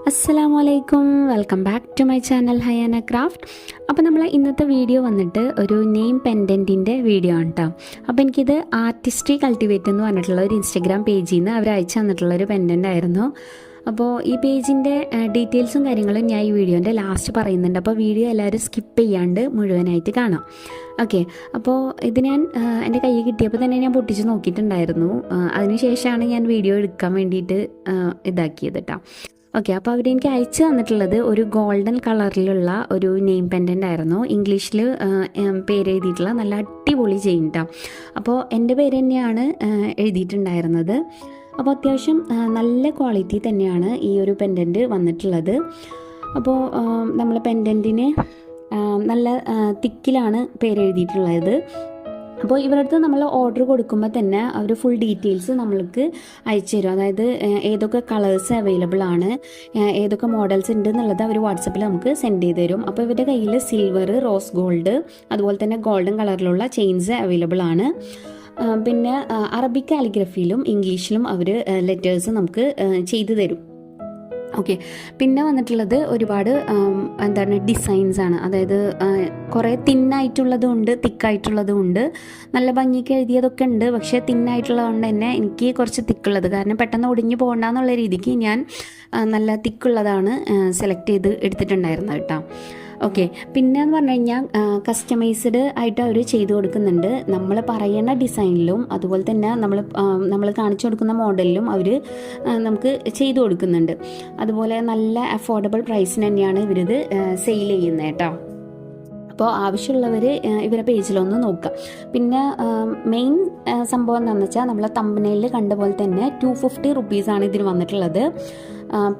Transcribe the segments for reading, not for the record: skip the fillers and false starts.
അസ്സലാമു അലൈക്കും, welcome back to my channel Hayana craft. അപ്പോൾ നമ്മൾ ഇന്നത്തെ വീഡിയോ വന്നിട്ട് ഒരു നെയിം പെൻഡൻറ്റിൻ്റെ വീഡിയോ ആണ് കേട്ടോ. അപ്പോൾ എനിക്കിത് ആർട്ടിസ്ട്രി കൾട്ടിവേറ്റ് എന്ന് പറഞ്ഞിട്ടുള്ള ഒരു ഇൻസ്റ്റഗ്രാം പേജിൽ നിന്ന് അവർ അയച്ചു തന്നിട്ടുള്ളൊരു പെൻഡൻ്റ് ആയിരുന്നു. അപ്പോൾ ഈ പേജിൻ്റെ ഡീറ്റെയിൽസും കാര്യങ്ങളും ഞാൻ ഈ വീഡിയോൻ്റെ ലാസ്റ്റ് പറയുന്നുണ്ട്. അപ്പോൾ വീഡിയോ എല്ലാവരും സ്കിപ്പ് ചെയ്യാണ്ട് മുഴുവനായിട്ട് കാണാം. ഓക്കെ, അപ്പോൾ ഇത് ഞാൻ എൻ്റെ കയ്യിൽ കിട്ടിയപ്പോൾ തന്നെ ഞാൻ പൊട്ടിച്ച് നോക്കിയിട്ടുണ്ടായിരുന്നു. അതിനുശേഷമാണ് ഞാൻ വീഡിയോ എടുക്കാൻ വേണ്ടിയിട്ട് ഇതാക്കിയത് കേട്ടോ. ഓക്കെ, അപ്പോൾ അവർ എനിക്ക് അയച്ചു തന്നിട്ടുള്ളത് ഒരു ഗോൾഡൻ കളറിലുള്ള ഒരു നെയിം പെൻഡൻ്റ് ആയിരുന്നു. ഇംഗ്ലീഷിൽ പേര് എഴുതിയിട്ടുള്ള നല്ല അടിപൊളി ചെയിൻ കേട്ടോ. അപ്പോൾ എൻ്റെ പേര് തന്നെയാണ് എഴുതിയിട്ടുണ്ടായിരുന്നത്. അപ്പോൾ അത്യാവശ്യം നല്ല ക്വാളിറ്റി തന്നെയാണ് ഈ ഒരു പെൻഡൻറ്റ് വന്നിട്ടുള്ളത്. അപ്പോൾ നമ്മൾ പെൻഡൻറ്റിന് നല്ല തിക്കിലാണ് പേര് എഴുതിയിട്ടുള്ളത്. അപ്പോൾ ഇവരുടെ അടുത്ത് നമ്മൾ ഓർഡർ കൊടുക്കുമ്പോൾ തന്നെ അവർ ഫുൾ ഡീറ്റെയിൽസ് നമ്മൾക്ക് അയച്ചു തരും. അതായത് ഏതൊക്കെ കളേഴ്സ് അവൈലബിൾ ആണ്, ഏതൊക്കെ മോഡൽസ് ഉണ്ട് എന്നുള്ളത് അവർ വാട്സപ്പിൽ നമുക്ക് സെൻഡ് ചെയ്ത് തരും. അപ്പോൾ ഇവരുടെ കയ്യിൽ സിൽവർ, റോസ് ഗോൾഡ്, അതുപോലെ തന്നെ ഗോൾഡൻ കളറിലുള്ള ചെയിൻസ് അവൈലബിൾ ആണ്. പിന്നെ അറബിക് കാലിഗ്രഫിയിലും ഇംഗ്ലീഷിലും അവർ ലെറ്റേഴ്സ് നമുക്ക് ചെയ്തു തരും. ഓക്കെ, പിന്നെ വന്നിട്ടുള്ളത് ഒരുപാട് ഡിസൈൻസ് ആണ്. അതായത് കുറേ തിന്നായിട്ടുള്ളതും ഉണ്ട്, തിക്കായിട്ടുള്ളതും ഉണ്ട്. നല്ല ഭംഗിക്ക് എഴുതിയതൊക്കെ ഉണ്ട്, പക്ഷേ തിന്നായിട്ടുള്ളത് കൊണ്ട് തന്നെ എനിക്ക് കുറച്ച് തിക്കുള്ളത്, കാരണം പെട്ടെന്ന് ഒടിഞ്ഞു പോകണ്ടെന്നുള്ള രീതിക്ക് ഞാൻ നല്ല തിക്കുള്ളതാണ് സെലക്ട് ചെയ്ത് എടുത്തിട്ടുണ്ടായിരുന്നത് കേട്ടോ. ഓക്കെ, പിന്നെ എന്ന് പറഞ്ഞു കഴിഞ്ഞാൽ കസ്റ്റമൈസ്ഡ് ആയിട്ട് അവർ ചെയ്ത് കൊടുക്കുന്നുണ്ട്. നമ്മൾ പറയുന്ന ഡിസൈനിലും അതുപോലെ തന്നെ നമ്മൾ കാണിച്ചു കൊടുക്കുന്ന മോഡലിലും അവർ നമുക്ക് ചെയ്തു കൊടുക്കുന്നുണ്ട്. അതുപോലെ നല്ല അഫോർഡബിൾ പ്രൈസിന് തന്നെയാണ് ഇവരിത് സെയിൽ ചെയ്യുന്നത് കേട്ടോ. അപ്പോൾ ആവശ്യമുള്ളവർ ഇവരുടെ പേജിലൊന്ന് നോക്കാം. പിന്നെ മെയിൻ സംഭവം എന്താണെന്ന് വെച്ചാൽ നമ്മൾ തമ്പനയിൽ കണ്ട പോലെ തന്നെ 250 റുപ്പീസാണ് ഇതിന് വന്നിട്ടുള്ളത്.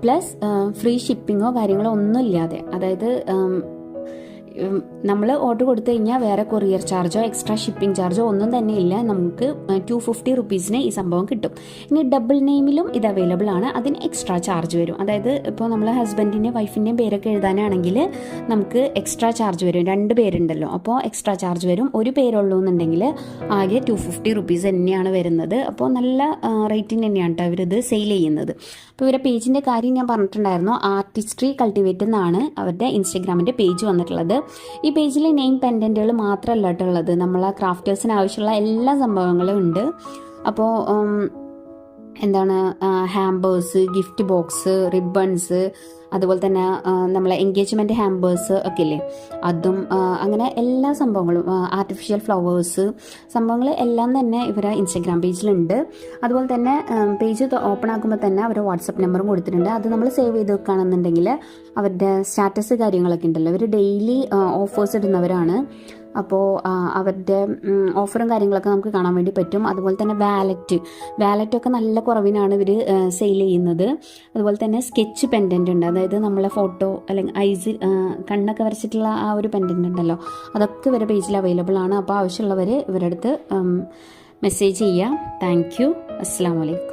പ്ലസ് ഫ്രീ ഷിപ്പിങ്ങോ കാര്യങ്ങളോ ഒന്നും ഇല്ലാതെ, അതായത് നമ്മൾ ഓർഡർ കൊടുത്തു കഴിഞ്ഞാൽ വേറെ കൊറിയർ ചാർജോ എക്സ്ട്രാ ഷിപ്പിംഗ് ചാർജോ ഒന്നും തന്നെ ഇല്ല. നമുക്ക് 250 റുപ്പീസിന് ഈ സംഭവം കിട്ടും. ഇനി ഡബിൾ നെയിമിലും ഇത് അവൈലബിൾ ആണ്, അതിന് എക്സ്ട്രാ ചാർജ് വരും. അതായത് ഇപ്പോൾ നമ്മൾ ഹസ്ബൻഡിൻ്റെയും വൈഫിൻ്റെയും പേരൊക്കെ എഴുതാനാണെങ്കിൽ നമുക്ക് എക്സ്ട്രാ ചാർജ് വരും. 2 പേരുണ്ടല്ലോ, അപ്പോൾ എക്സ്ട്രാ ചാർജ് വരും. ഒരു പേരുള്ളൂ എന്നുണ്ടെങ്കിൽ ആകെ 250 റുപ്പീസ് തന്നെയാണ് വരുന്നത്. അപ്പോൾ നല്ല റേറ്റിന് തന്നെയാണ് കേട്ടോ ഇവരിത് സെയിൽ ചെയ്യുന്നത്. അപ്പോൾ ഇവരുടെ പേജിൻ്റെ കാര്യം ഞാൻ പറഞ്ഞിട്ടുണ്ടായിരുന്നു. ആർട്ടിസ്ട്രി കൾട്ടിവേറ്റ് എന്നാണ് അവരുടെ ഇൻസ്റ്റഗ്രാമിൻ്റെ പേജ് വന്നിട്ടുള്ളത്. ഈ പേജിൽ നെയിം പെൻഡൻറ്റുകൾ മാത്രമല്ല കേട്ടുള്ളത്, നമ്മളെ ക്രാഫ്റ്റേഴ്സിന് ആവശ്യമുള്ള എല്ലാ സംഭവങ്ങളും ഉണ്ട്. അപ്പോൾ ഹാമ്പേഴ്സ്, ഗിഫ്റ്റ് ബോക്സ്, റിബൺസ്, അതുപോലെ തന്നെ നമ്മളെ എൻഗേജ്മെൻറ്റ് ഹാമ്പേഴ്സ് ഒക്കെ ഇല്ലേ, അതും അങ്ങനെ എല്ലാ സംഭവങ്ങളും, ആർട്ടിഫിഷ്യൽ ഫ്ലവേഴ്സ് സംഭവങ്ങൾ എല്ലാം തന്നെ ഇവരെ ഇൻസ്റ്റഗ്രാം പേജിലുണ്ട്. അതുപോലെ തന്നെ പേജ് ഓപ്പൺ ആക്കുമ്പോൾ തന്നെ അവരുടെ വാട്സപ്പ് നമ്പറും കൊടുത്തിട്ടുണ്ട്. അത് നമ്മൾ സേവ് ചെയ്ത് വെക്കുകയാണെന്നുണ്ടെങ്കിൽ അവരുടെ സ്റ്റാറ്റസ് കാര്യങ്ങളൊക്കെ ഉണ്ടല്ലോ, അവർ ഡെയിലി ഓഫേഴ്സ് ഇടുന്നവരാണ്. അപ്പോൾ അവരുടെ ഓഫറും കാര്യങ്ങളൊക്കെ നമുക്ക് കാണാൻ വേണ്ടി പറ്റും. അതുപോലെ തന്നെ വാലറ്റൊക്കെ നല്ല കുറവിനാണ് ഇവർ സെയിൽ ചെയ്യുന്നത്. അതുപോലെ തന്നെ സ്കെച്ച് പെൻഡൻ്റ് ഉണ്ട്, അതായത് നമ്മളെ ഫോട്ടോ അല്ലെങ്കിൽ ഐസ് കണ്ണൊക്കെ വരച്ചിട്ടുള്ള ആ ഒരു പെൻഡൻ്റ് ഉണ്ടല്ലോ, അതൊക്കെ ഇവരുടെ പേജിൽ അവൈലബിൾ ആണ്. അപ്പോൾ ആവശ്യമുള്ളവർ ഇവരുടെ അടുത്ത് മെസ്സേജ് ചെയ്യുക. Thank you. അസ്സലാമു അലൈക്കും.